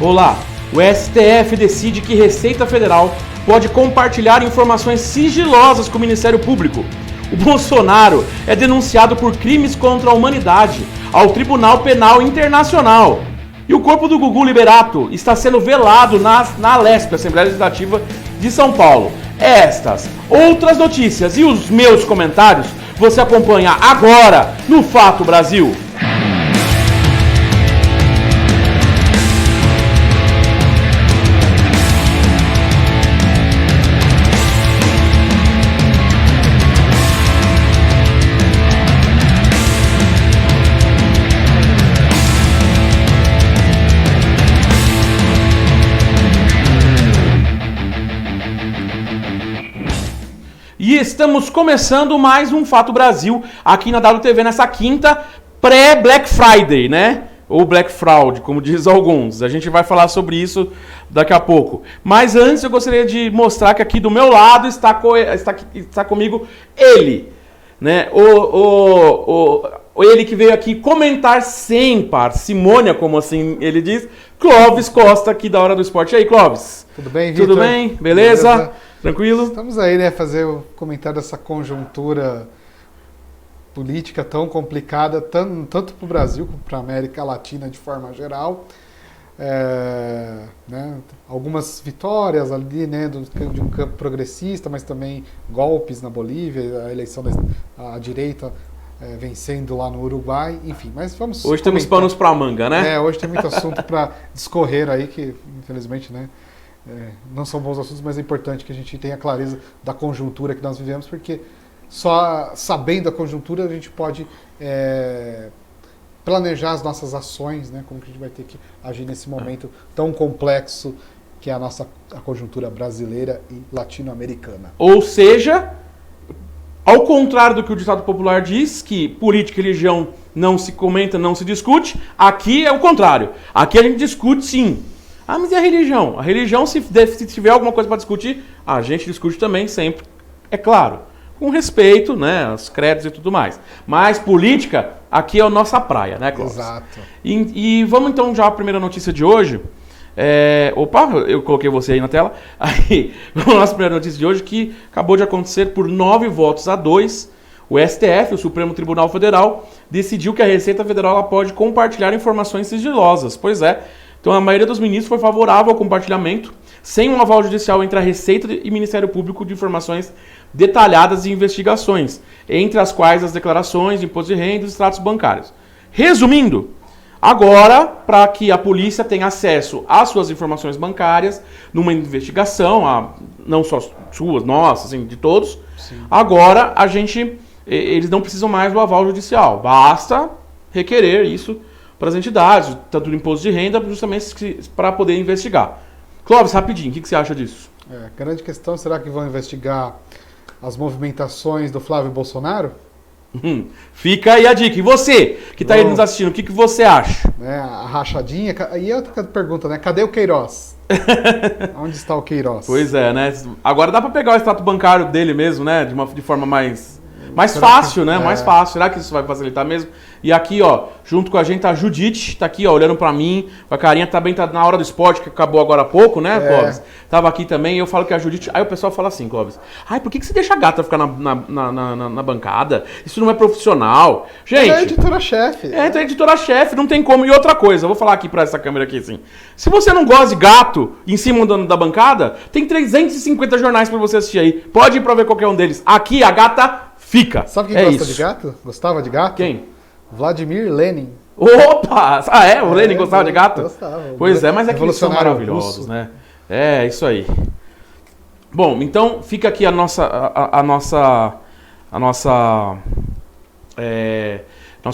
Olá, o STF decide que Receita Federal pode compartilhar informações sigilosas com o Ministério Público. O Bolsonaro é denunciado por crimes contra a humanidade ao Tribunal Penal Internacional. E o corpo do Gugu Liberato está sendo velado na Alesp, Assembleia Legislativa de São Paulo. Estas, outras notícias e os meus comentários você acompanha agora no Fato Brasil. E estamos começando mais um Fato Brasil aqui na WTV nessa quinta pré-Black Friday, né? Ou Black Fraud, como diz alguns. A gente vai falar sobre isso daqui a pouco. Mas antes eu gostaria de mostrar que aqui do meu lado está comigo ele, né? Ele que veio aqui comentar sem parcimônia, como assim ele diz, Clóvis Costa, aqui da Hora do Esporte. E aí, Clóvis? Tudo bem, Vitor? Tudo bem? Beleza? Tranquilo? Estamos aí, né, fazer o comentário dessa conjuntura política tão complicada, tanto para o Brasil como para a América Latina de forma geral. Né, algumas vitórias ali, né, de um campo progressista, mas também golpes na Bolívia, a eleição da direita vencendo lá no Uruguai, enfim. Mas vamos hoje temos panos para manga, né? Hoje tem muito assunto para discorrer aí, que infelizmente, né, não são bons assuntos, mas é importante que a gente tenha clareza da conjuntura que nós vivemos, porque só sabendo a conjuntura a gente pode planejar as nossas ações, né, como que a gente vai ter que agir nesse momento tão complexo que é a conjuntura brasileira e latino-americana. Ou seja, ao contrário do que o ditado popular diz, que política e religião não se comenta, não se discute, aqui é o contrário. Aqui a gente discute sim. Ah, mas e a religião? A religião, se tiver alguma coisa para discutir, a gente discute também sempre, é claro, com respeito, né, aos créditos e tudo mais. Mas política, aqui é a nossa praia, né, Clóvis? Exato. E vamos então já à primeira notícia de hoje. Opa, eu coloquei você aí na tela. Aí, vamos à nossa primeira notícia de hoje, que acabou de acontecer por 9-2. O STF, o Supremo Tribunal Federal, decidiu que a Receita Federal ela pode compartilhar informações sigilosas. Pois é. Então, a maioria dos ministros foi favorável ao compartilhamento, sem um aval judicial entre a Receita e Ministério Público de informações detalhadas de investigações, entre as quais as declarações de imposto de renda e os extratos bancários. Resumindo, agora, para que a polícia tenha acesso às suas informações bancárias, numa investigação, não só suas, nossas, assim, de todos, sim, agora eles não precisam mais do aval judicial, basta requerer isso para as entidades, tanto do imposto de renda, justamente para poder investigar. Clóvis, rapidinho, o que você acha disso? Grande questão, será que vão investigar as movimentações do Flávio Bolsonaro? Fica aí a dica. E você, que está aí nos assistindo, o que você acha? A rachadinha. E outra pergunta, né? Cadê o Queiroz? Onde está o Queiroz? Pois é, né? Agora dá para pegar o extrato bancário dele mesmo, né? De forma mais fácil, né? Mais fácil. Será que isso vai facilitar mesmo? E aqui, ó, junto com a gente tá a Judite, tá aqui, ó, olhando pra mim, com a carinha, também tá na Hora do Esporte, que acabou agora há pouco, né, Clóvis? Tava aqui também, eu falo que a Judite... Aí o pessoal fala assim, Clóvis, por que você deixa a gata ficar na bancada? Isso não é profissional. Gente... Ela é editora-chefe. É editora-chefe, não tem como. E outra coisa, eu vou falar aqui pra essa câmera aqui, assim. Se você não gosta de gato em cima da bancada, tem 350 jornais pra você assistir aí. Pode ir pra ver qualquer um deles. Aqui a gata fica. Sabe quem gosta de gato? Gostava de gato? Quem? Vladimir Lenin. Opa! O Lenin gostava de gato? Gostava. Pois é, mas é que eles são maravilhosos, né? É, isso aí. Bom, então fica aqui nosso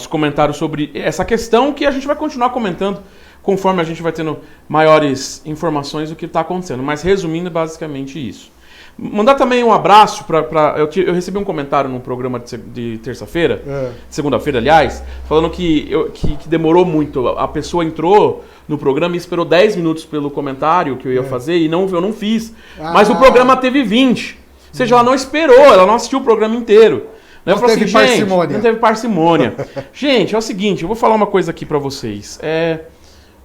comentário sobre essa questão, que a gente vai continuar comentando conforme a gente vai tendo maiores informações do que está acontecendo. Mas resumindo, basicamente isso. Mandar também um abraço eu recebi um comentário num programa de terça-feira, segunda-feira, aliás, falando que demorou muito. A pessoa entrou no programa e esperou 10 minutos pelo comentário que eu ia fazer e eu não fiz. Mas o programa teve 20. Ou seja, ela não esperou, ela não assistiu o programa inteiro. Não teve parcimônia. Não teve parcimônia. Gente, é o seguinte, eu vou falar uma coisa aqui pra vocês.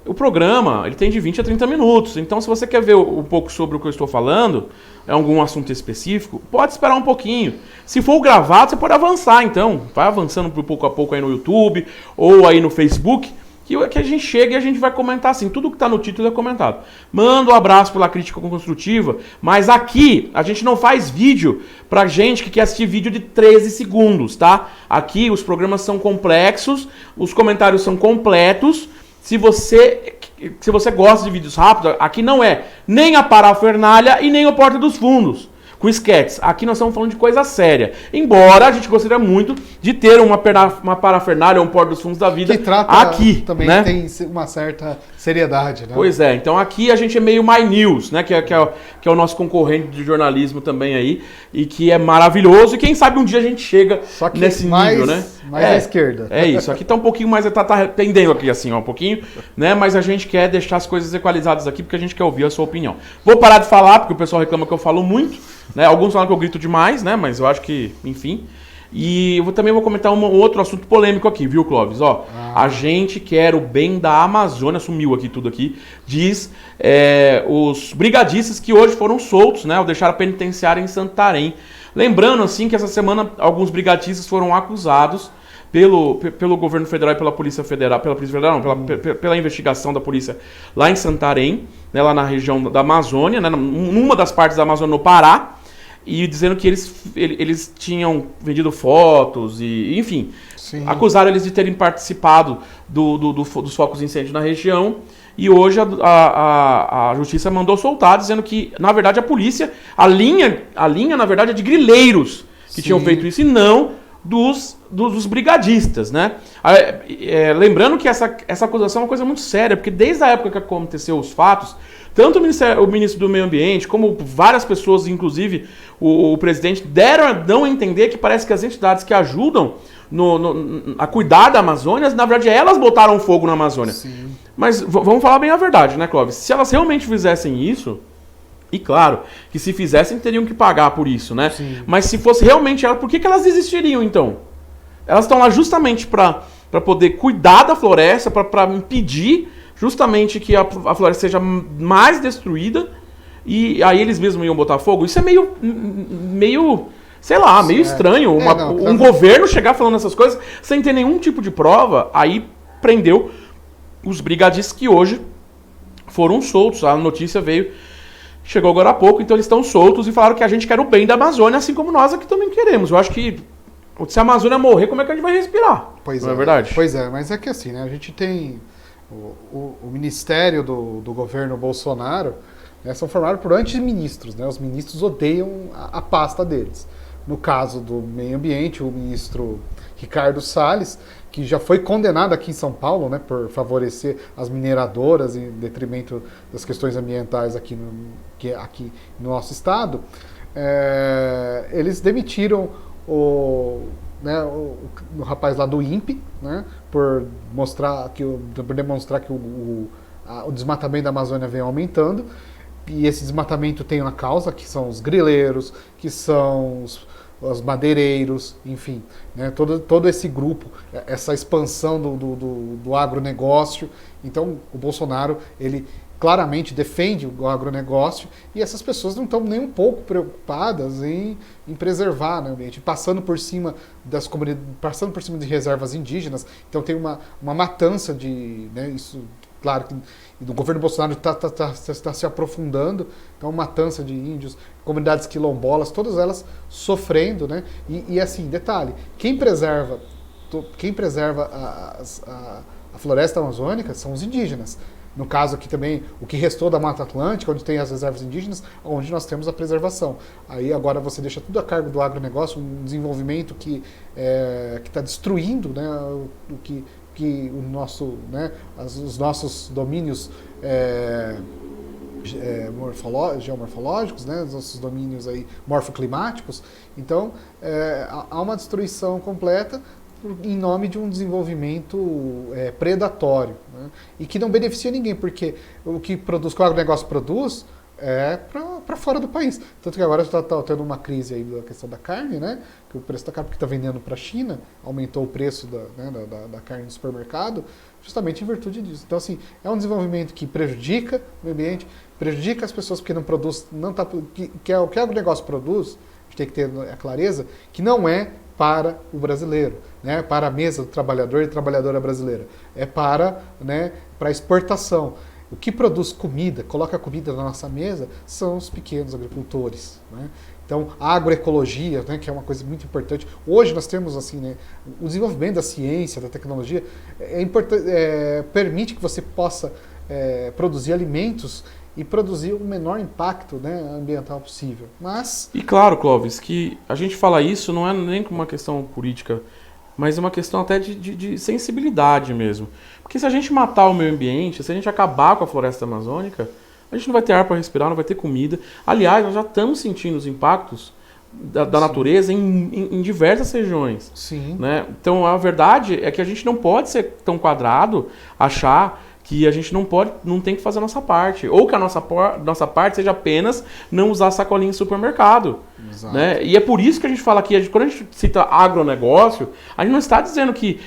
O programa, ele tem de 20 a 30 minutos. Então, se você quer ver um pouco sobre o que eu estou falando, algum assunto específico, pode esperar um pouquinho. Se for gravado, você pode avançar, então. Vai avançando pouco a pouco aí no YouTube ou aí no Facebook, que a gente chega e a gente vai comentar assim. Tudo que está no título é comentado. Manda um abraço pela crítica construtiva, mas aqui a gente não faz vídeo pra gente que quer assistir vídeo de 13 segundos, tá? Aqui os programas são complexos, os comentários são completos. Se você gosta de vídeos rápidos, aqui não é nem a parafernália e nem o Porta dos Fundos, com esquetes. Aqui nós estamos falando de coisa séria. Embora a gente gostaria muito de ter uma parafernália ou um Porta dos Fundos da vida que trata aqui. Também né? Tem uma certa seriedade, né? Pois é, então aqui a gente é meio My News, né? Que é o nosso concorrente de jornalismo também aí, e que é maravilhoso, e quem sabe um dia a gente chega nesse nível, né? Mais à esquerda. É isso, aqui tá um pouquinho mais, tá pendendo aqui assim, ó, um pouquinho, né? Mas a gente quer deixar as coisas equalizadas aqui, porque a gente quer ouvir a sua opinião. Vou parar de falar, porque o pessoal reclama que eu falo muito, né? Alguns falam que eu grito demais, né? Mas eu acho que, enfim... E eu também vou comentar um outro assunto polêmico aqui, viu, Clóvis? Ó, a gente quer o bem da Amazônia, sumiu aqui tudo aqui, diz os brigadistas que hoje foram soltos, né, ao deixar a penitenciária em Santarém. Lembrando, assim, que essa semana alguns brigadistas foram acusados pelo governo federal e pela Polícia Federal, pela investigação da polícia lá em Santarém, né, lá na região da Amazônia, né, numa das partes da Amazônia no Pará, e dizendo que eles tinham vendido fotos e, enfim, sim, acusaram eles de terem participado dos focos de incêndio na região. E hoje a justiça mandou soltar, dizendo que, na verdade, a polícia, a linha na verdade, é de grileiros que sim, tinham feito isso, e não dos brigadistas, né? Lembrando que essa acusação é uma coisa muito séria, porque desde a época que aconteceu os fatos, tanto o ministro do Meio Ambiente, como várias pessoas, inclusive o presidente, dão a entender que parece que as entidades que ajudam a cuidar da Amazônia, na verdade, elas botaram fogo na Amazônia. Sim. Mas vamos falar bem a verdade, né, Clóvis? Se elas realmente fizessem isso, e claro, que se fizessem teriam que pagar por isso, né? Sim. Mas se fosse realmente elas, por que elas desistiriam então? Elas estão lá justamente para poder cuidar da floresta, para impedir justamente que a floresta seja mais destruída, e aí eles mesmos iam botar fogo. Isso é meio sei lá, meio estranho. Um governo chegar falando essas coisas sem ter nenhum tipo de prova. Aí prendeu os brigadistas que hoje foram soltos. A notícia chegou agora há pouco, então eles estão soltos e falaram que a gente quer o bem da Amazônia, assim como nós aqui também queremos. Eu acho que se a Amazônia morrer, como é que a gente vai respirar? Pois não é verdade? Pois é, mas é que assim, né? A gente tem o ministério do governo Bolsonaro, né, são formados por antiministros, né? Os ministros odeiam a pasta deles. No caso do meio ambiente, o ministro Ricardo Salles, que já foi condenado aqui em São Paulo, né, por favorecer as mineradoras em detrimento das questões ambientais aqui no nosso estado, eles demitiram o rapaz lá do INPE, né, por demonstrar que o desmatamento da Amazônia vem aumentando. E esse desmatamento tem uma causa, que são os grileiros, que são os madeireiros, enfim, né, todo esse grupo, essa expansão do agronegócio. Então, o Bolsonaro, ele claramente defende o agronegócio, e essas pessoas não estão nem um pouco preocupadas em preservar, né, o ambiente, passando por cima das comunidades, passando por cima de reservas indígenas. Então tem uma matança isso, claro que o governo Bolsonaro está se aprofundando, então matança de índios, comunidades quilombolas, todas elas sofrendo, né? E assim, detalhe, quem preserva a floresta amazônica são os indígenas. No caso aqui também, o que restou da Mata Atlântica, onde tem as reservas indígenas, onde nós temos a preservação. Aí agora você deixa tudo a cargo do agronegócio, um desenvolvimento que está destruindo, né, os nossos domínios geomorfológicos, né, os nossos domínios aí morfoclimáticos. Então, há uma destruição completa em nome de um desenvolvimento predatório, né, e que não beneficia ninguém, porque o que o agronegócio produz é para fora do país. Tanto que agora está tendo uma crise aí da questão da carne, né? Que o preço da carne que está vendendo para a China aumentou o preço da carne no supermercado, justamente em virtude disso. Então, assim, é um desenvolvimento que prejudica o meio ambiente, prejudica as pessoas porque não produz, não tá, que é o que o negócio produz, a gente tem que ter a clareza, que não é para o brasileiro, né? Para a mesa do trabalhador e trabalhadora brasileira. É para, né, para exportação. O que produz comida, coloca comida na nossa mesa, são os pequenos agricultores, né? Então, a agroecologia, né, que é uma coisa muito importante. Hoje nós temos assim, né, o desenvolvimento da ciência, da tecnologia, permite que você possa produzir alimentos e produzir o menor impacto, né, ambiental possível. Mas... E claro, Clóvis, que a gente fala isso não é nem como uma questão política, mas é uma questão até de sensibilidade mesmo. Porque se a gente matar o meio ambiente, se a gente acabar com a floresta amazônica, a gente não vai ter ar para respirar, não vai ter comida. Aliás, nós já estamos sentindo os impactos da natureza em diversas regiões. Sim. Né? Então, a verdade é que a gente não pode ser tão quadrado, achar que a gente não tem que fazer a nossa parte. Ou que a nossa parte seja apenas não usar sacolinha em supermercado. Exato. Né? E é por isso que a gente fala aqui, quando a gente cita agronegócio, a gente não está dizendo que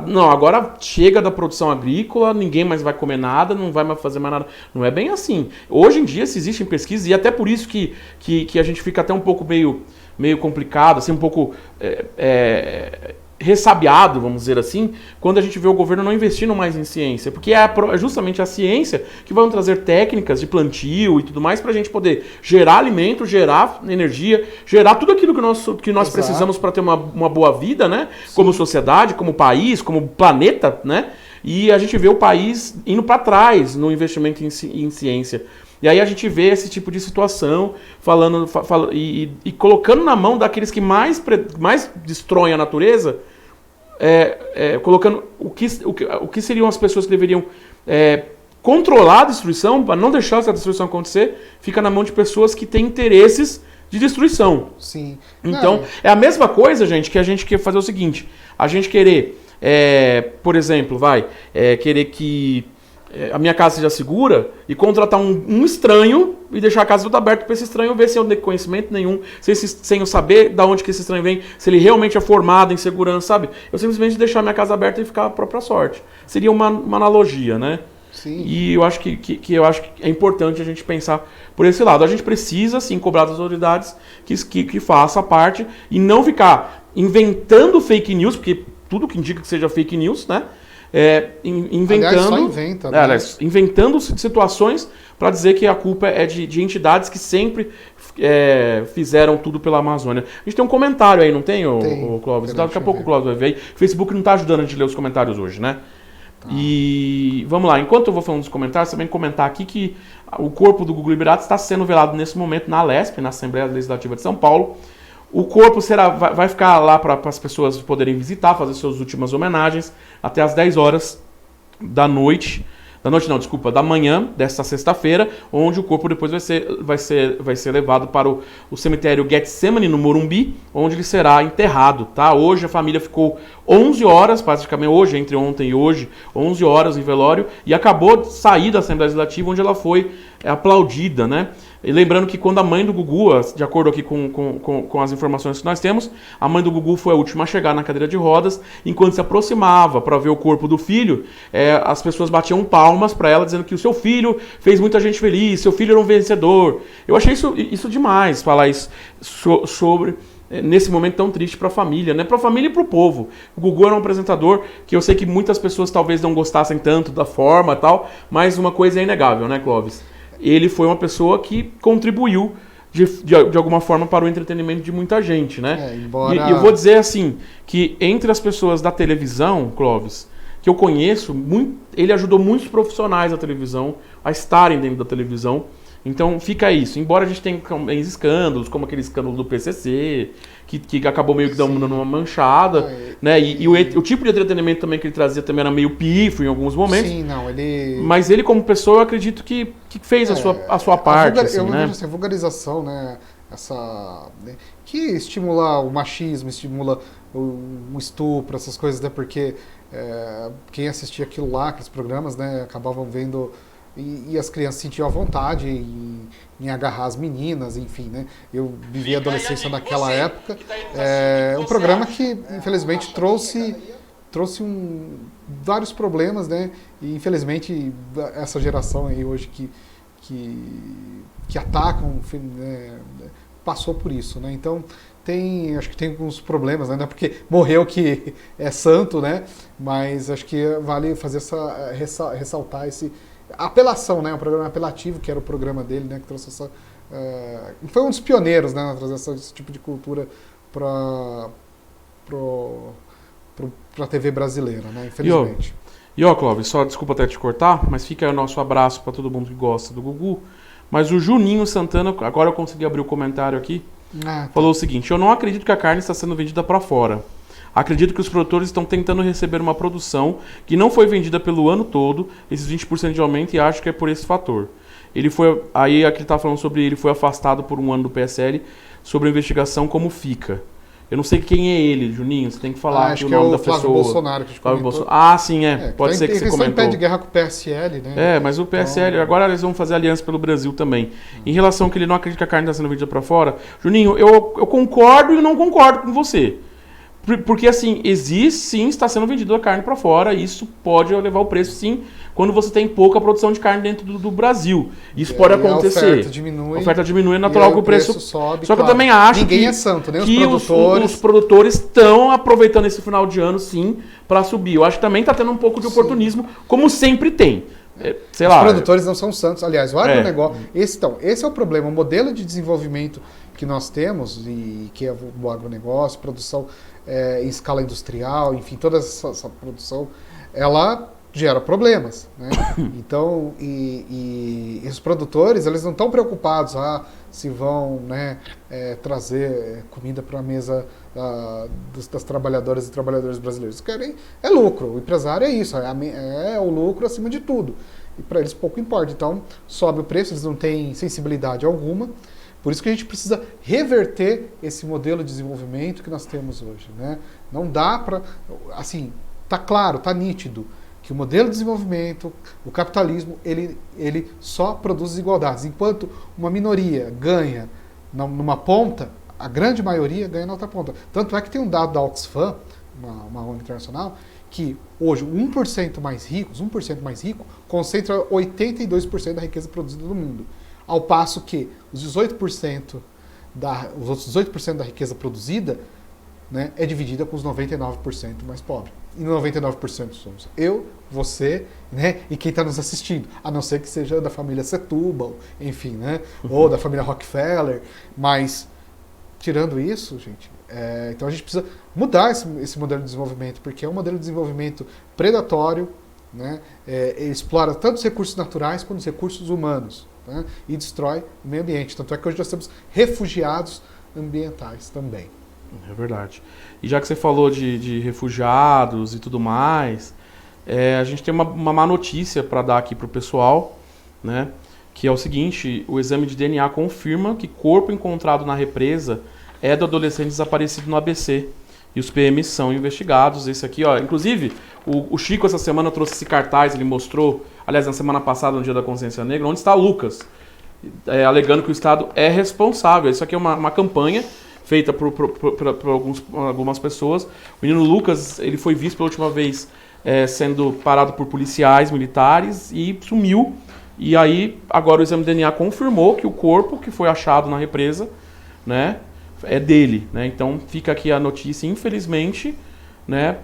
não, agora chega da produção agrícola, ninguém mais vai comer nada, não vai mais fazer mais nada. Não é bem assim. Hoje em dia, se existem pesquisas, e até por isso que a gente fica até um pouco meio complicado, assim, um pouco ressabiado, vamos dizer assim, quando a gente vê o governo não investindo mais em ciência, porque é justamente a ciência que vai trazer técnicas de plantio e tudo mais para a gente poder gerar alimento, gerar energia, gerar tudo aquilo que nós precisamos para ter uma boa vida, né? Como sociedade, como país, como planeta, né? E a gente vê o país indo para trás no investimento em ciência. E aí a gente vê esse tipo de situação e colocando na mão daqueles que mais destroem a natureza, colocando o que seriam as pessoas que deveriam controlar a destruição, para não deixar essa destruição acontecer, fica na mão de pessoas que têm interesses de destruição. Sim. Então, é a mesma coisa, gente, que a gente quer fazer o seguinte, a gente querer, por exemplo, querer que a minha casa seja segura e contratar um estranho e deixar a casa toda aberta para esse estranho ver se eu não tem conhecimento nenhum, sem eu saber de onde que esse estranho vem, se ele realmente é formado em segurança, sabe? Eu simplesmente deixar a minha casa aberta e ficar à própria sorte. Seria uma analogia, né? Sim. E eu acho que é importante a gente pensar por esse lado. A gente precisa, sim, cobrar das autoridades que faça a parte e não ficar inventando fake news, porque tudo que indica que seja fake news, né? Inventando, aliás, só inventa, né? Inventando situações para dizer que a culpa é de entidades que sempre fizeram tudo pela Amazônia. A gente tem um comentário aí, não tem, o Clóvis? Daqui a pouco o Clóvis vai ver. O Facebook não está ajudando a gente a ler os comentários hoje, né? Tá. E vamos lá, enquanto eu vou falando dos comentários, também comentar aqui que o corpo do Gugu Liberato está sendo velado nesse momento na Alesp, na Assembleia Legislativa de São Paulo. O corpo vai ficar lá para as pessoas poderem visitar, fazer suas últimas homenagens até as 10 horas da manhã desta sexta-feira, onde o corpo depois vai ser levado para o cemitério Getsemane, no Morumbi, onde ele será enterrado, tá? Hoje a família ficou 11 horas, praticamente hoje, entre ontem e hoje, 11 horas em velório, e acabou de sair da Assembleia Legislativa, onde ela foi aplaudida, né? E lembrando que quando a mãe do Gugu, de acordo aqui com as informações que nós temos, a mãe do Gugu foi a última a chegar na cadeira de rodas, enquanto se aproximava para ver o corpo do filho, as pessoas batiam palmas para ela, dizendo que o seu filho fez muita gente feliz, seu filho era um vencedor. Eu achei isso demais, falar isso sobre... nesse momento tão triste para a família, né? Para a família e para o povo. O Gugu era um apresentador que eu sei que muitas pessoas talvez não gostassem tanto da forma e tal, mas uma coisa é inegável, né, Clóvis? Ele foi uma pessoa que contribuiu de alguma forma para o entretenimento de muita gente, né? E eu vou dizer assim, que entre as pessoas da televisão, Clóvis, que eu conheço, ele ajudou muitos profissionais da televisão a estarem dentro da televisão. Então fica isso, embora a gente tenha escândalos, como aquele escândalo do PCC, que acabou meio que dando uma manchada, né? E o tipo de entretenimento também que ele trazia também era meio pífio em alguns momentos. Sim, não, ele... Mas ele como pessoa, eu acredito que fez a sua parte, assim, eu né? vejo assim, a vulgarização, né? Que estimula o machismo, estimula o estupro, essas coisas, né? Porque quem assistia aquilo lá, aqueles programas, né? Acabavam vendo e as crianças se sentiam à vontade em agarrar as meninas, enfim, né? Eu vivi a adolescência naquela época. É um programa que, infelizmente, trouxe vários problemas, né? E, infelizmente, essa geração aí hoje que atacam, passou por isso, né? Então, acho que tem alguns problemas, né? Não é porque morreu que é santo, né? Mas acho que vale fazer ressaltar a apelação, né? Um programa apelativo, que era o programa dele, né? Que trouxe essa... foi um dos pioneiros, né? A trazer esse tipo de cultura para a TV brasileira, né? Infelizmente. E ó, Clóvis, só desculpa até te cortar, mas fica aí o nosso abraço para todo mundo que gosta do Gugu. Mas o Juninho Santana, agora eu consegui abrir o comentário aqui, falou o seguinte: eu não acredito que a carne está sendo vendida para fora. Acredito que os produtores estão tentando receber uma produção que não foi vendida pelo ano todo, esses 20% de aumento, e acho que é por esse fator. Aí aqui ele está falando sobre ele foi afastado por um ano do PSL sobre a investigação como fica. Eu não sei quem é ele, Juninho, você tem que falar acho o que nome é o da Flávio pessoa. Bolsonaro que a gente comentou. Sim, pode ser que você comentou. Eles estão em pé de guerra com o PSL, né? Mas o PSL, agora eles vão fazer aliança pelo Brasil também. Em relação que ele não acredita que a carne está sendo vendida para fora, Juninho, eu concordo e não concordo com você. Porque, assim, está sendo vendida a carne para fora, e isso pode elevar o preço, sim, quando você tem pouca produção de carne dentro do Brasil. Isso pode acontecer. A oferta diminui, é natural que o preço sobe. Só que eu também acho ninguém é santo, nem que os produtores estão aproveitando esse final de ano, sim, para subir. Eu acho que também está tendo um pouco de oportunismo, como sempre tem. Os produtores não são santos. Aliás, o agronegócio... Esse é o problema. O modelo de desenvolvimento que nós temos, e que é o agronegócio, produção em escala industrial, enfim, toda essa produção, ela gera problemas, né? Então, e os produtores, eles não estão preocupados se vão, né, trazer comida para a mesa das trabalhadoras e trabalhadores brasileiros. Eles querem lucro. O empresário é isso, é o lucro acima de tudo. E para eles pouco importa. Então, sobe o preço, eles não têm sensibilidade alguma. Por isso que a gente precisa reverter esse modelo de desenvolvimento que nós temos hoje, né? Não dá para... Assim, tá claro, tá nítido que o modelo de desenvolvimento, o capitalismo, ele só produz desigualdades. Enquanto uma minoria ganha numa ponta, a grande maioria ganha na outra ponta. Tanto é que tem um dado da Oxfam, uma ONG internacional, que hoje 1% mais rico concentra 82% da riqueza produzida no mundo. Ao passo que os outros 18% da riqueza produzida, né, é dividida com os 99% mais pobres. E 99% somos eu, você, né, e quem está nos assistindo. A não ser que seja da família Setúbal, enfim, né, ou da família Rockefeller. Mas, tirando isso, gente, então a gente precisa mudar esse modelo de desenvolvimento, porque é um modelo de desenvolvimento predatório, né, ele explora tanto os recursos naturais quanto os recursos humanos, né, e destrói o meio ambiente. Tanto é que hoje nós temos refugiados ambientais também. É verdade. E já que você falou de refugiados e tudo mais, a gente tem uma má notícia para dar aqui para o pessoal, né? Que é o seguinte: o exame de DNA confirma que corpo encontrado na represa é do adolescente desaparecido no ABC. E os PMs são investigados. Esse aqui, ó, inclusive, o Chico essa semana trouxe esse cartaz, ele mostrou, aliás, na semana passada, no Dia da Consciência Negra, onde está o Lucas, alegando que o Estado é responsável. Isso aqui é uma campanha feita por algumas pessoas. O menino Lucas, ele foi visto pela última vez sendo parado por policiais militares e sumiu. E aí, agora o exame de DNA confirmou que o corpo que foi achado na represa, né, é dele, né? Então fica aqui a notícia, infelizmente, né,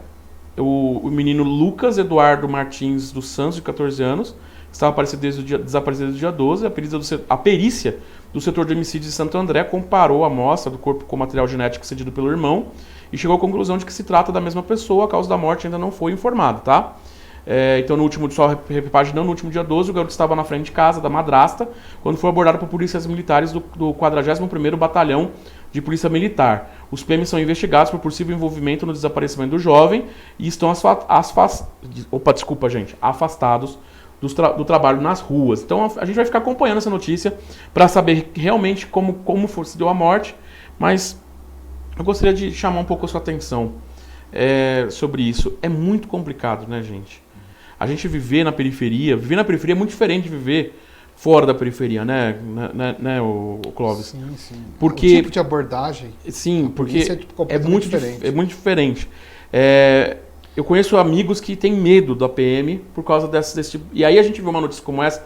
o menino Lucas Eduardo Martins dos Santos, de 14 anos, estava desaparecido desde o dia 12, a perícia do setor de homicídios de Santo André comparou a amostra do corpo com material genético cedido pelo irmão e chegou à conclusão de que se trata da mesma pessoa. A causa da morte ainda não foi informada, tá? Então, no último dia 12, o garoto estava na frente de casa da madrasta quando foi abordado por polícias militares do 41º Batalhão de Polícia Militar. Os PMs são investigados por possível envolvimento no desaparecimento do jovem e estão afastados do trabalho nas ruas. Então a gente vai ficar acompanhando essa notícia para saber realmente como se deu a morte, mas eu gostaria de chamar um pouco a sua atenção sobre isso. É muito complicado, né, gente? a gente viver na periferia é muito diferente de viver fora da periferia, né, o Clóvis? Sim. Porque, o tipo de abordagem. Sim, porque é muito diferente. Eu conheço amigos que têm medo da PM por causa desse tipo. E aí a gente vê uma notícia como essa.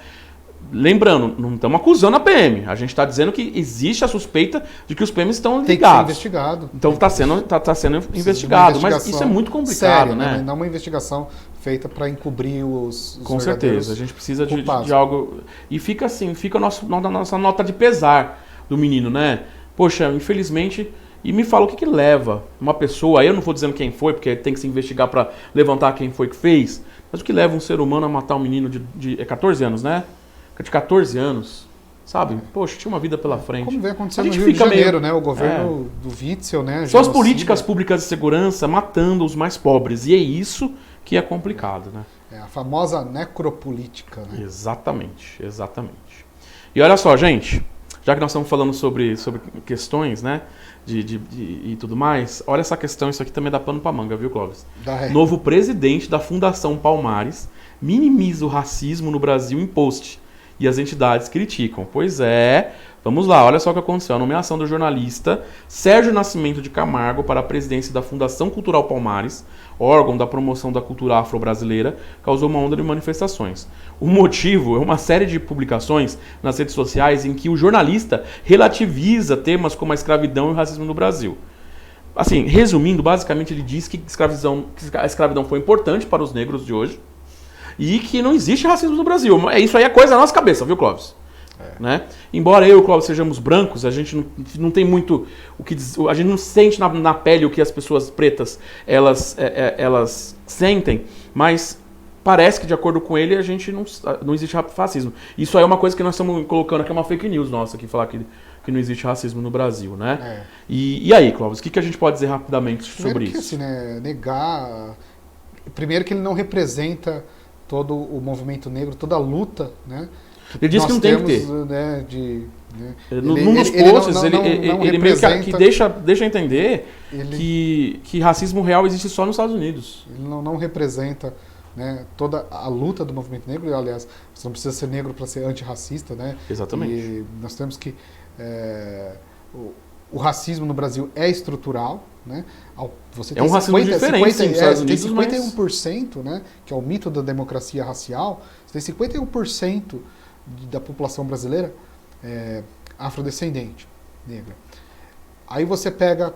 Lembrando, não estamos acusando a PM. A gente está dizendo que existe a suspeita de que os PMs estão ligados. Tem que ser investigado. Então está sendo investigado. Mas isso é muito complicado, séria, né? Não uma investigação feita para encobrir os Com certeza. A gente precisa de algo. E fica assim, fica a nossa nota de pesar do menino, né? Poxa, infelizmente. E me fala o que leva uma pessoa. Aí eu não vou dizendo quem foi, porque tem que se investigar para levantar quem foi que fez. Mas o que leva um ser humano a matar um menino de 14 anos, né? De 14 anos, sabe? Poxa, tinha uma vida pela frente. Como vem acontecendo no Rio de Janeiro, né? O governo do Witzel, né? São as políticas públicas de segurança matando os mais pobres. E é isso que é complicado, né? É a famosa necropolítica, né? Exatamente. E olha só, gente, já que nós estamos falando sobre questões, né? E tudo mais, olha essa questão, isso aqui também dá pano pra manga, viu, Clóvis? Novo presidente da Fundação Palmares minimiza o racismo no Brasil em post. E as entidades criticam. Pois é, vamos lá, olha só o que aconteceu. A nomeação do jornalista Sérgio Nascimento de Camargo para a presidência da Fundação Cultural Palmares, órgão da promoção da cultura afro-brasileira, causou uma onda de manifestações. O motivo é uma série de publicações nas redes sociais em que o jornalista relativiza temas como a escravidão e o racismo no Brasil. Assim, resumindo, basicamente ele diz que a escravidão foi importante para os negros de hoje, e que não existe racismo no Brasil. Isso aí é coisa da nossa cabeça, viu, Clóvis? Né? Embora eu e o Clóvis sejamos brancos, a gente não tem muito o que dizer, a gente não sente na pele o que as pessoas pretas elas sentem, mas parece que, de acordo com ele, a gente não existe racismo. Isso aí é uma coisa que nós estamos colocando aqui, é uma fake news nossa, aqui, falar que não existe racismo no Brasil, né? E aí, Clóvis, o que a gente pode dizer rapidamente sobre isso? Assim, né, negar... Primeiro que ele não representa todo o movimento negro, toda a luta, né? Ele disse que não tem que ter. Né, num dos posts, ele meio que deixa entender que racismo real existe só nos Estados Unidos. Ele não representa, né, toda a luta do movimento negro. E, aliás, você não precisa ser negro para ser antirracista, né? Exatamente. E nós temos que... o racismo no Brasil é estrutural, né? Você tem um racismo diferente, sim, nos Estados Unidos, tem 51%, né, que é o mito da democracia racial. Você tem 51% da população brasileira afrodescendente, negra. Aí você pega,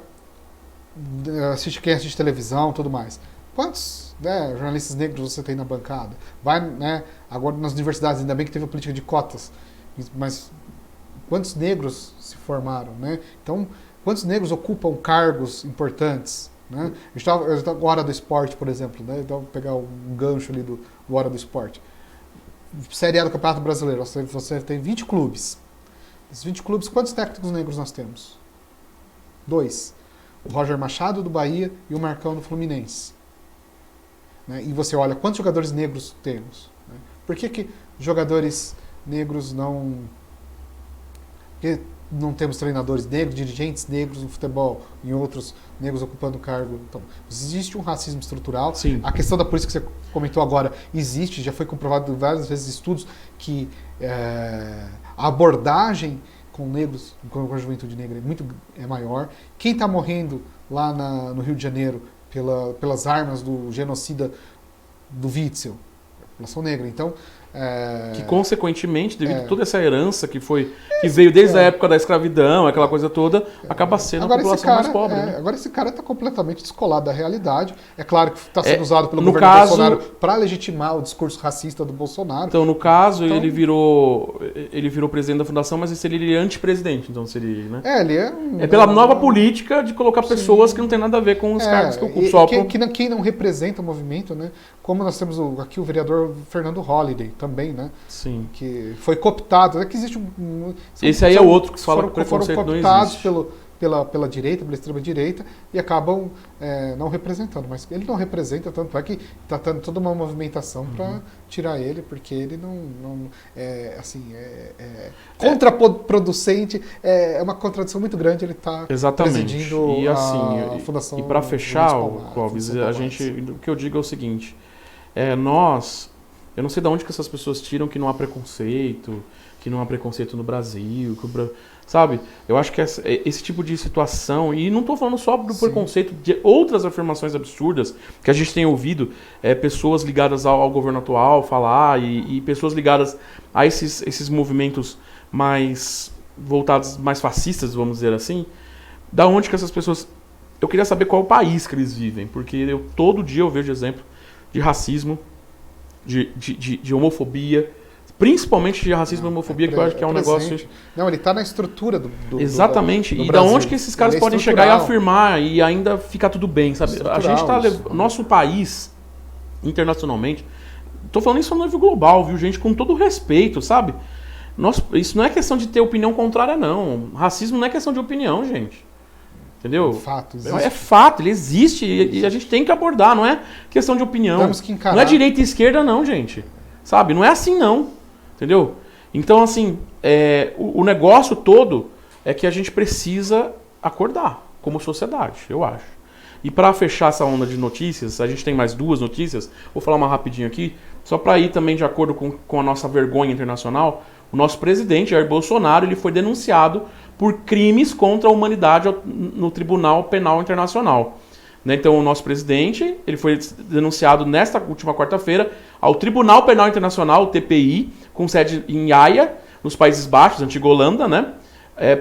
quem assiste televisão, tudo mais. Quantos, né, jornalistas negros você tem na bancada? Vai, né, agora nas universidades, ainda bem que teve a política de cotas, mas quantos negros se formaram, né? Então, quantos negros ocupam cargos importantes, né? Eu estava Hora do Esporte, por exemplo, né? Então, vou pegar um gancho ali do Hora do Esporte. Série A do Campeonato Brasileiro, você tem 20 clubes. Esses 20 clubes, quantos técnicos negros nós temos? 2. O Roger Machado, do Bahia, e o Marcão, do Fluminense. Né? E você olha, quantos jogadores negros temos? Né? Por que jogadores negros não... Porque não temos treinadores negros, dirigentes negros no futebol, em outros negros ocupando cargo. Então, existe um racismo estrutural. Sim. A questão da polícia que você comentou agora existe, já foi comprovado várias vezes estudos que a abordagem com negros, com a juventude negra é maior. Quem está morrendo lá no Rio de Janeiro pelas armas do genocida do Witzel? População negra. Então, que consequentemente, devido a toda essa herança que veio desde a época da escravidão, aquela coisa toda, acaba sendo a população mais pobre. Né? Agora esse cara está completamente descolado da realidade. É claro que está sendo usado pelo governo Bolsonaro para legitimar o discurso racista do Bolsonaro. Então, no caso, ele virou presidente da fundação, mas ele é antipresidente, então seria, né? Ele é pela nova política de colocar pessoas que não tem nada a ver com os cargos que ocupam. Quem não representa o movimento, né? Como nós temos aqui o vereador Fernando Holliday também, né? Sim. Que foi cooptado. Que existe esse aí é outro que fala que preconceito foram cooptados pela direita, pela extrema-direita, e acabam não representando. Mas ele não representa, tanto é que está tendo toda uma movimentação para tirar ele, porque ele não contraproducente, é uma contradição muito grande ele está presidindo a Fundação. E para fechar, Clóvis, o que eu digo é o seguinte, eu não sei de onde que essas pessoas tiram que não há preconceito no Brasil, sabe? Eu acho que esse tipo de situação, e não estou falando só do preconceito, de outras afirmações absurdas que a gente tem ouvido pessoas ligadas ao governo atual falar e pessoas ligadas a esses movimentos mais voltados, mais fascistas, vamos dizer assim, da onde que essas pessoas... Eu queria saber qual é o país que eles vivem, porque todo dia eu vejo exemplo de racismo, de homofobia, principalmente de racismo e homofobia, que eu acho que é um negócio... Não, ele está na estrutura do Exatamente. do e Brasil. Da onde que esses caras podem chegar e afirmar e ainda ficar tudo bem, sabe? A gente tá nosso país, internacionalmente, tô falando isso no nível global, viu, gente? Com todo respeito, sabe? Isso não é questão de ter opinião contrária, não. Racismo não é questão de opinião, gente. Entendeu? Fato, existe. É fato, ele existe e a gente tem que abordar, não é questão de opinião. Temos que encarar. Não é direita e esquerda, não, gente. Sabe? Não é assim, não. Entendeu? Então, assim, o negócio todo é que a gente precisa acordar como sociedade, eu acho. E para fechar essa onda de notícias, a gente tem mais 2 notícias, vou falar uma rapidinho aqui, só para ir também de acordo com a nossa vergonha internacional. O nosso presidente, Jair Bolsonaro, ele foi denunciado por crimes contra a humanidade no Tribunal Penal Internacional. Então, o nosso presidente, ele foi denunciado nesta última quarta-feira ao Tribunal Penal Internacional, o TPI, com sede em Haia, nos Países Baixos, antiga Holanda, né?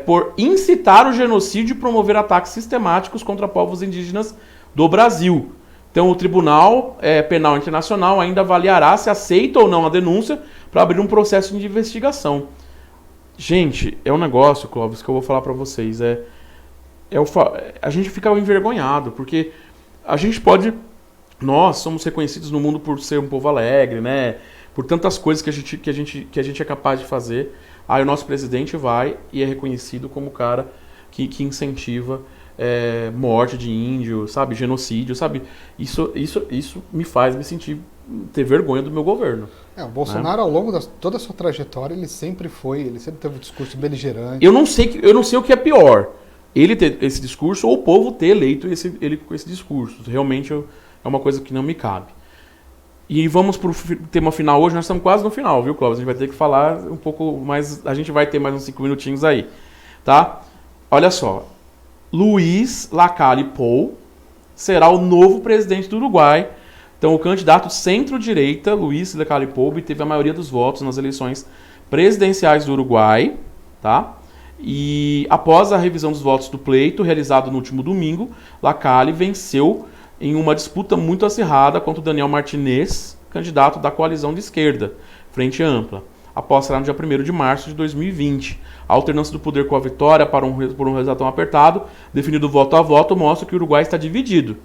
Por incitar o genocídio e promover ataques sistemáticos contra povos indígenas do Brasil. Então, o Tribunal Penal Internacional ainda avaliará se aceita ou não a denúncia para abrir um processo de investigação. Gente, é um negócio, Clóvis, que eu vou falar para vocês. A gente fica envergonhado, porque a gente pode... Nós somos reconhecidos no mundo por ser um povo alegre, né? Por tantas coisas que a gente é capaz de fazer. Aí o nosso presidente vai e é reconhecido como o cara que incentiva morte de índio, sabe? Genocídio, sabe? Isso me faz me sentir... ter vergonha do meu governo. O Bolsonaro, ao longo de toda a sua trajetória, ele sempre teve um discurso beligerante. Eu não sei o que é pior. Ele ter esse discurso ou o povo ter eleito ele com esse discurso. Realmente é uma coisa que não me cabe. E vamos para o tema final hoje. Nós estamos quase no final, viu, Clóvis? A gente vai ter que falar um pouco mais... A gente vai ter mais uns 5 minutinhos aí. Tá? Olha só. Luiz Lacalle Pou será o novo presidente do Uruguai. Então, o candidato centro-direita, Luiz Lacalle Pou, teve a maioria dos votos nas eleições presidenciais do Uruguai, tá? E após a revisão dos votos do pleito, realizado no último domingo, Lacalle venceu em uma disputa muito acirrada contra o Daniel Martinez, candidato da coalizão de esquerda, Frente Ampla. Após será no dia 1º de março de 2020. A alternância do poder com a vitória por um resultado tão apertado, definido voto a voto, mostra que o Uruguai está dividido.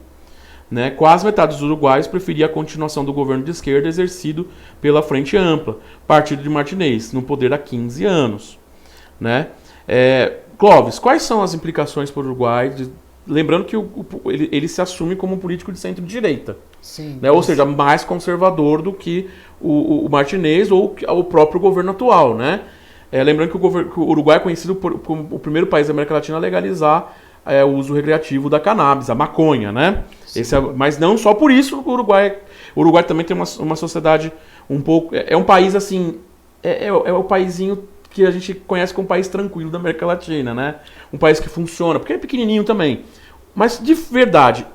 Né? Quase metade dos uruguaios preferia a continuação do governo de esquerda exercido pela Frente Ampla, partido de Martinez, no poder há 15 anos. Né? Clóvis, quais são as implicações para o Uruguai? Lembrando que ele se assume como um político de centro-direita. Sim. Né? Ou seja, mais conservador do que o Martinez ou o próprio governo atual. Né? Lembrando que o Uruguai é conhecido como o primeiro país da América Latina a legalizar o uso recreativo da cannabis, a maconha, né? Mas não só por isso o Uruguai também tem uma sociedade um pouco... É um país assim... É o paizinho que a gente conhece como um país tranquilo da América Latina, né? Um país que funciona, porque é pequenininho também. Mas, de verdade,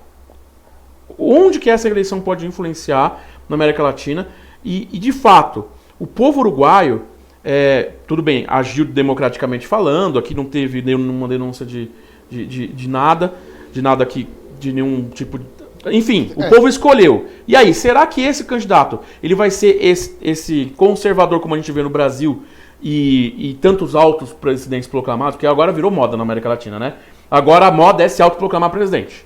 onde que essa eleição pode influenciar na América Latina? E de fato, o povo uruguaio, tudo bem, agiu democraticamente falando, aqui não teve nenhuma denúncia de nada de nenhum tipo de... Enfim, o povo escolheu. E aí, será que esse candidato ele vai ser esse conservador como a gente vê no Brasil e tantos altos presidentes proclamados? Porque agora virou moda na América Latina, né? Agora a moda é se autoproclamar presidente.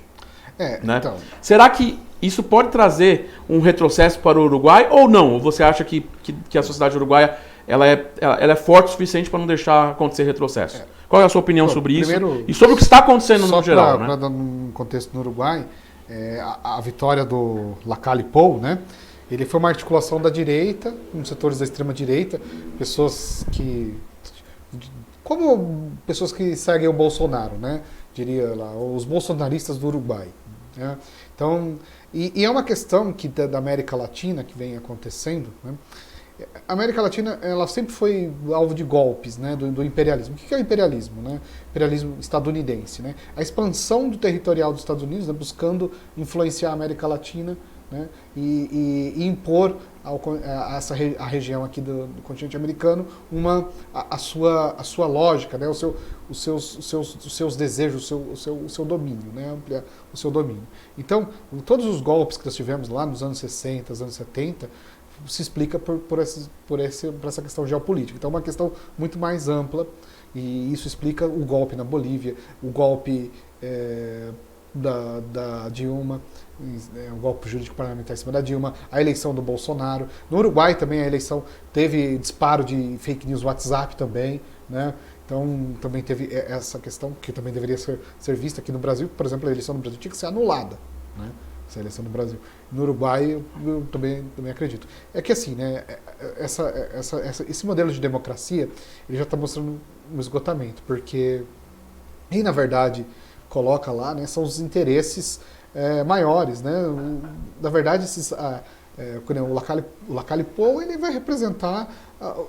Né? Então... Será que isso pode trazer um retrocesso para o Uruguai ou não? Ou você acha que a sociedade uruguaia ela é forte o suficiente para não deixar acontecer retrocesso? Qual é a sua opinião sobre isso e sobre o que está acontecendo no geral? Para dar um contexto no Uruguai, a vitória do Lacalle Pou, né? Ele foi uma articulação da direita, com setores da extrema-direita, pessoas que seguem o Bolsonaro, né? Diria lá, os bolsonaristas do Uruguai, né? Então, e é uma questão que da América Latina que vem acontecendo, né? A América Latina, ela sempre foi alvo de golpes, né, do imperialismo. O que é o imperialismo, né? Imperialismo estadunidense, né? A expansão do territorial dos Estados Unidos, né, buscando influenciar a América Latina, né, e impor a região aqui do continente americano a sua lógica, né, os seus desejos, o seu domínio, né, ampliar o seu domínio. Então, todos os golpes que nós tivemos lá nos anos 60, anos 70, se explica por essa questão geopolítica. Então é uma questão muito mais ampla e isso explica o golpe na Bolívia, o golpe da Dilma, o golpe jurídico parlamentar em cima da Dilma, a eleição do Bolsonaro. No Uruguai também a eleição teve disparo de fake news WhatsApp também, né? Então também teve essa questão que também deveria ser vista aqui no Brasil. Por exemplo, a eleição no Brasil tinha que ser anulada, né? Essa eleição no Brasil. No Uruguai, eu também acredito. É que assim, né, esse modelo de democracia, ele já está mostrando um esgotamento, porque, e na verdade, coloca lá, né, são os interesses maiores, né? Na verdade, o Lacalle Pou, ele vai representar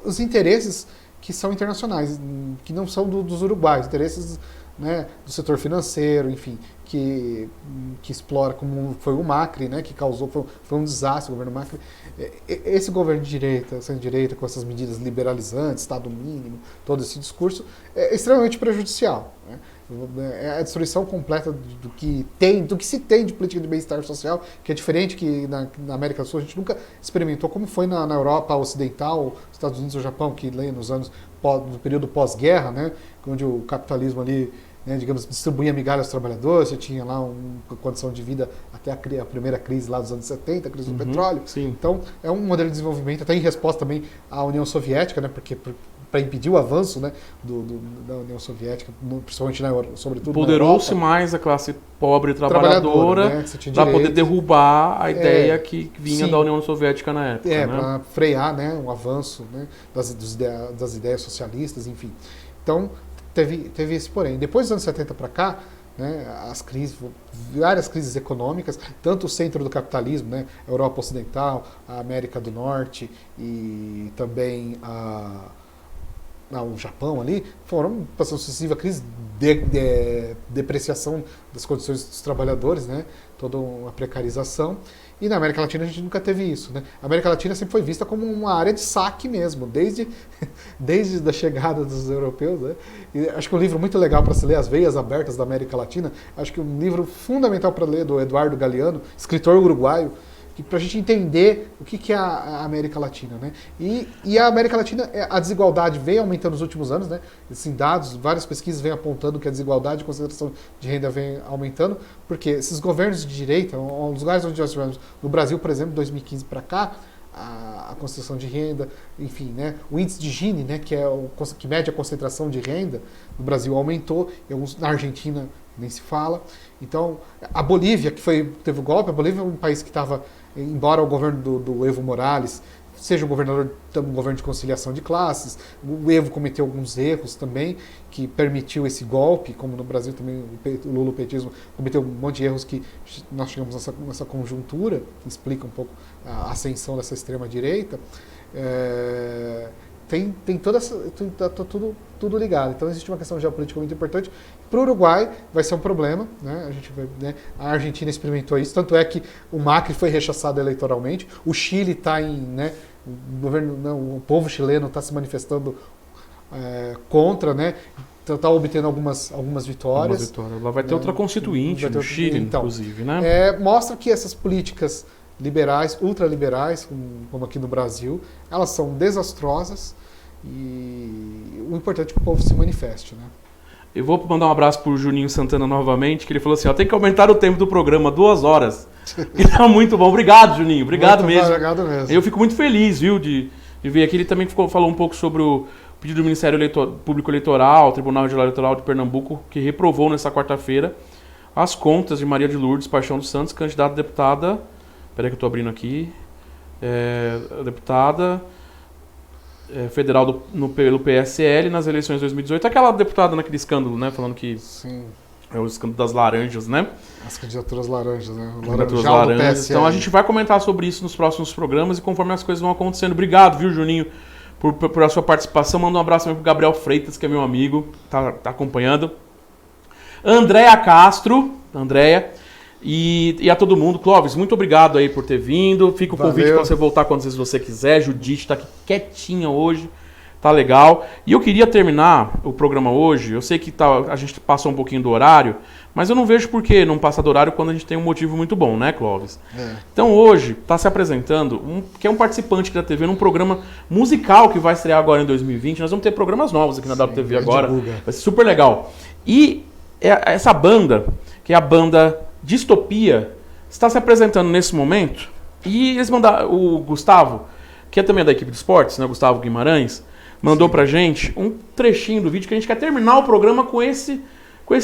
os interesses que são internacionais, que não são dos uruguaios, interesses, né, do setor financeiro, enfim, que explora, como foi o Macri, né, que causou, foi um desastre o governo Macri. Esse governo de direita, centro-direita, com essas medidas liberalizantes, Estado mínimo, todo esse discurso, é extremamente prejudicial, né? É a destruição completa do que se tem de política de bem-estar social, que é diferente que na América do Sul a gente nunca experimentou, como foi na Europa Ocidental, Estados Unidos ou Japão, que nos anos do período pós-guerra, né, onde o capitalismo ali, né, digamos, distribuía migalhas aos trabalhadores, você tinha lá uma condição de vida até a primeira crise lá dos anos 70, a crise do petróleo. Sim. Então, é um modelo de desenvolvimento, até em resposta também à União Soviética, né, porque para impedir o avanço, né, da União Soviética, principalmente sobretudo poderou-se mais a classe pobre e trabalhadora, né, para poder derrubar a ideia que vinha da União Soviética na época. Né? Para frear, né, o avanço, né, das ideias socialistas, enfim. Então, teve esse porém. Depois dos anos 70 para cá, né, várias crises econômicas, tanto o centro do capitalismo, né, a Europa Ocidental, a América do Norte e também o Japão ali, foram passando sucessiva crise de depreciação das condições dos trabalhadores, né, toda uma precarização. E na América Latina a gente nunca teve isso, né? A América Latina sempre foi vista como uma área de saque mesmo, desde a chegada dos europeus, né? E acho que um livro muito legal para se ler, As Veias Abertas da América Latina, acho que um livro fundamental para ler, do Eduardo Galeano, escritor uruguaio, para a gente entender o que é a América Latina, né? E a América Latina, a desigualdade vem aumentando nos últimos anos, né? Assim, várias pesquisas vêm apontando que a desigualdade e a concentração de renda vem aumentando, porque esses governos de direita, os lugares onde nós tivemos, no Brasil, por exemplo, 2015 para cá, a concentração de renda, enfim, né? O índice de Gini, né, que mede a concentração de renda, no Brasil aumentou, na Argentina nem se fala. Então, a Bolívia, teve o golpe, a Bolívia é um país que estava, embora o governo do Evo Morales seja um governo de conciliação de classes, o Evo cometeu alguns erros também, que permitiu esse golpe, como no Brasil também o lulopetismo cometeu um monte de erros que nós chegamos nessa conjuntura, que explica um pouco a ascensão dessa extrema-direita. Tem toda essa, tá tudo ligado. Então existe uma questão geopolítica muito importante. Para o Uruguai vai ser um problema, né? A Argentina experimentou isso, tanto é que o Macri foi rechaçado eleitoralmente. O Chile está o povo chileno está se manifestando contra, né? Está obtendo algumas vitórias. Lá vai ter outra constituinte no Chile, então, inclusive, né? Mostra que essas políticas liberais, ultraliberais, como aqui no Brasil, elas são desastrosas e o importante é que o povo se manifeste, né? Eu vou mandar um abraço pro Juninho Santana novamente, que ele falou assim, tem que aumentar o tempo do programa, 2 horas. Que tá muito bom. Obrigado, Juninho. Obrigado mesmo. Obrigado mesmo. Eu fico muito feliz, viu, de ver aqui. Ele também falou um pouco sobre o pedido do Ministério Público Eleitoral, Tribunal Regional Eleitoral de Pernambuco, que reprovou nessa quarta-feira as contas de Maria de Lourdes Paixão dos Santos, candidata a deputada... Espera que eu estou abrindo aqui. Deputada federal pelo PSL nas eleições de 2018. Aquela deputada naquele escândalo, né? Falando que É o escândalo das laranjas, né? As candidaturas laranjas, né? Candidaturas laranjas. Então a gente vai comentar sobre isso nos próximos programas e conforme as coisas vão acontecendo. Obrigado, viu, Juninho, por a sua participação. Manda um abraço também pro Gabriel Freitas, que é meu amigo, tá acompanhando. Andréa Castro, Andréia, e a todo mundo. Clóvis, muito obrigado aí por ter vindo. Fica o convite para você voltar quantas vezes você quiser. Judite tá aqui quietinha hoje. Tá legal. E eu queria terminar o programa hoje. Eu sei que a gente passou um pouquinho do horário, mas eu não vejo por que não passar do horário quando a gente tem um motivo muito bom, né, Clóvis? Então hoje está se apresentando, que é um participante aqui da TV, num programa musical que vai estrear agora em 2020. Nós vamos ter programas novos aqui na WTV agora. Vai ser super legal. E essa banda, que é a banda Distopia, está se apresentando nesse momento. E eles mandaram, o Gustavo, que é também da equipe de esportes, né, Gustavo Guimarães, mandou pra gente um trechinho do vídeo que a gente quer terminar o programa com esse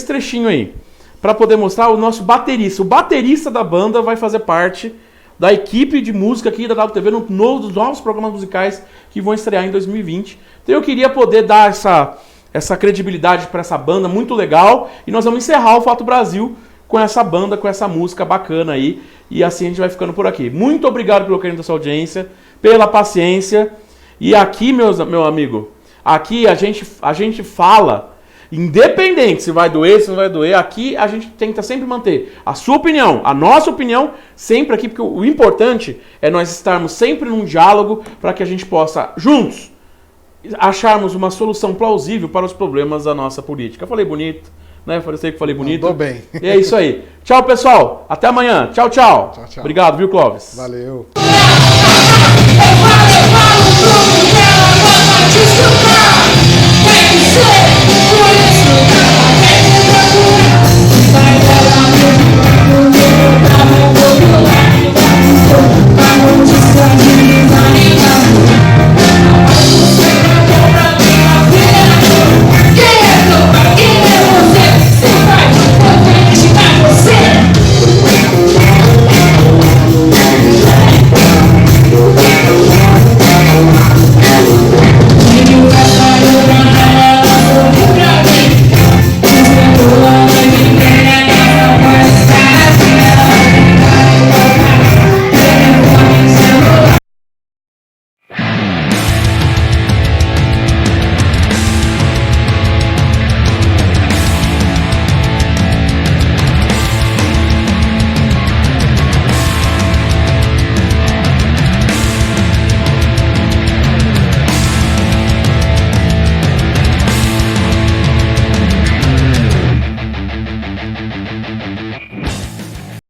trechinho aí. Pra poder mostrar o nosso baterista. O baterista da banda vai fazer parte da equipe de música aqui da WTV nos novos programas musicais que vão estrear em 2020. Então eu queria poder dar essa credibilidade pra essa banda muito legal. E nós vamos encerrar o Fato Brasil com essa banda, com essa música bacana aí. E assim a gente vai ficando por aqui. Muito obrigado pelo carinho da sua audiência, pela paciência. E aqui, meu amigo, aqui a gente fala, independente se vai doer, se não vai doer, aqui a gente tenta sempre manter a sua opinião, a nossa opinião, sempre aqui, porque o importante é nós estarmos sempre num diálogo para que a gente possa, juntos, acharmos uma solução plausível para os problemas da nossa política. Eu falei bonito, né? Eu sei que falei bonito. Mandou bem. E é isso aí. Tchau, pessoal. Até amanhã. Tchau, tchau. Tchau, tchau. Obrigado, viu, Clóvis? Valeu. Just